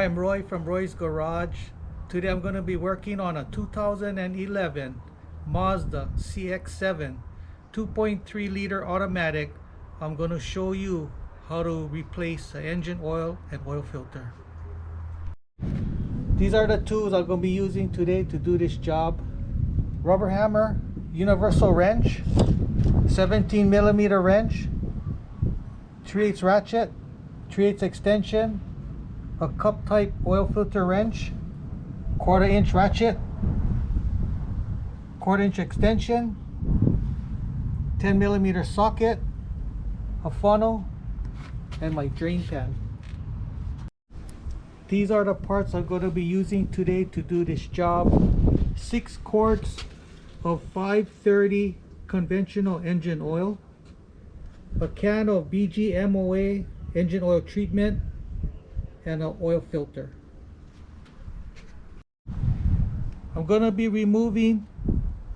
I'm Roy from Roy's Garage. Today I'm going to be working on a 2011 Mazda CX7 2.3 liter automatic. I'm going to show you how to replace the engine oil and oil filter. These are the tools I'm going to be using today to do this job. Rubber hammer, universal wrench, 17mm wrench, 3/8 ratchet, 3/8 extension, a cup type oil filter wrench, 1/4 inch ratchet, 1/4 inch extension, 10mm socket, a funnel, and my drain pan. These are the parts I'm going to be using today to do this job. 6 quarts of 530 conventional engine oil, a can of BgMOA engine oil treatment, and an oil filter. I'm going to be removing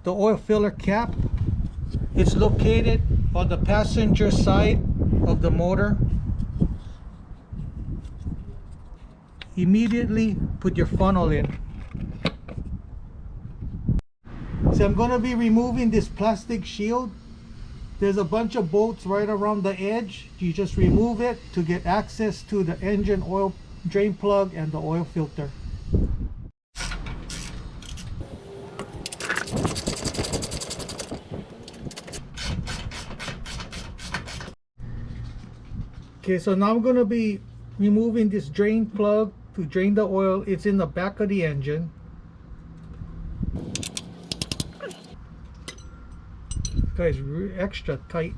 the oil filler cap. It's located on the passenger side of the motor. Immediately put your funnel in. So I'm going to be removing this plastic shield. There's a bunch of bolts right around the edge. You just remove it to get access to the engine oil drain plug and the oil filter. Okay, so now I'm going to be removing this drain plug to drain the oil. It's in the back of the engine. This guy's extra tight.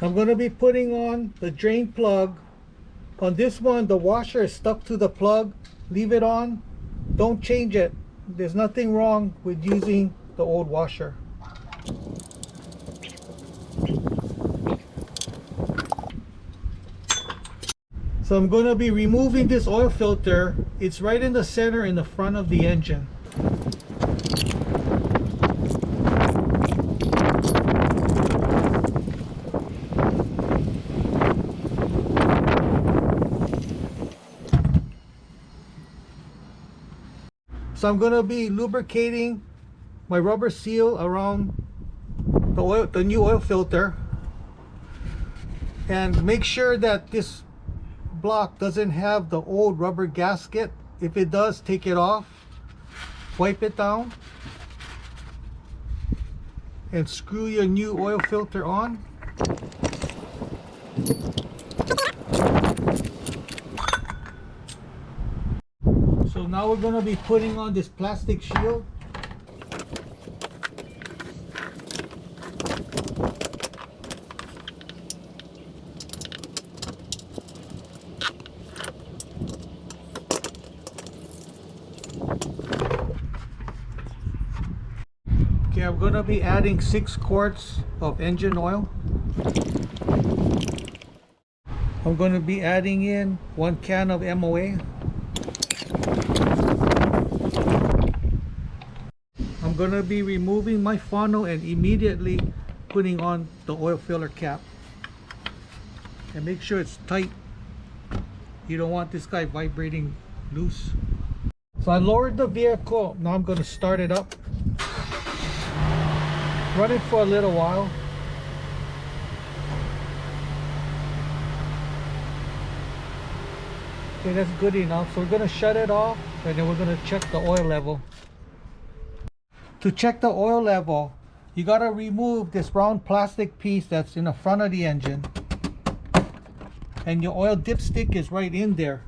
I'm going to be putting on the drain plug. On this one, the washer is stuck to the plug. Leave it on. Don't change it. There's nothing wrong with using the old washer. So I'm going to be removing this oil filter. It's right in the center in the front of the engine. So I'm going to be lubricating my rubber seal around the new oil filter, and make sure that this block doesn't have the old rubber gasket. If it does, take it off, wipe it down, and screw your new oil filter on. So now we're going to be putting on this plastic shield. Okay, I'm going to be adding 6 quarts of engine oil. I'm going to be adding in 1 can of MOA. I'm going to be removing my funnel and immediately putting on the oil filler cap. And make sure it's tight. You don't want this guy vibrating loose. So I lowered the vehicle. Now I'm going to start it up. Run it for a little while. Okay, that's good enough. So we're going to shut it off, and then we're going to check the oil level. To check the oil level, you got to remove this round plastic piece that's in the front of the engine. And your oil dipstick is right in there.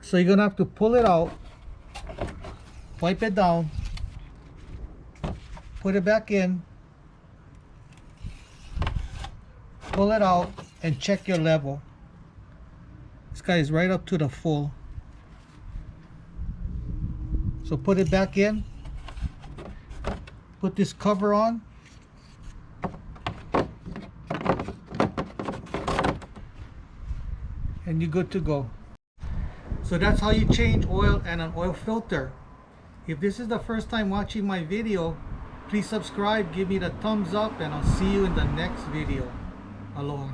So you're going to have to pull it out, wipe it down, put it back in, pull it out, and check your level. This guy is right up to the full. So put it back in. Put this cover on. And you're good to go. So that's how you change oil and an oil filter. If this is the first time watching my video, please subscribe, give me the thumbs up, and I'll see you in the next video. Aloha.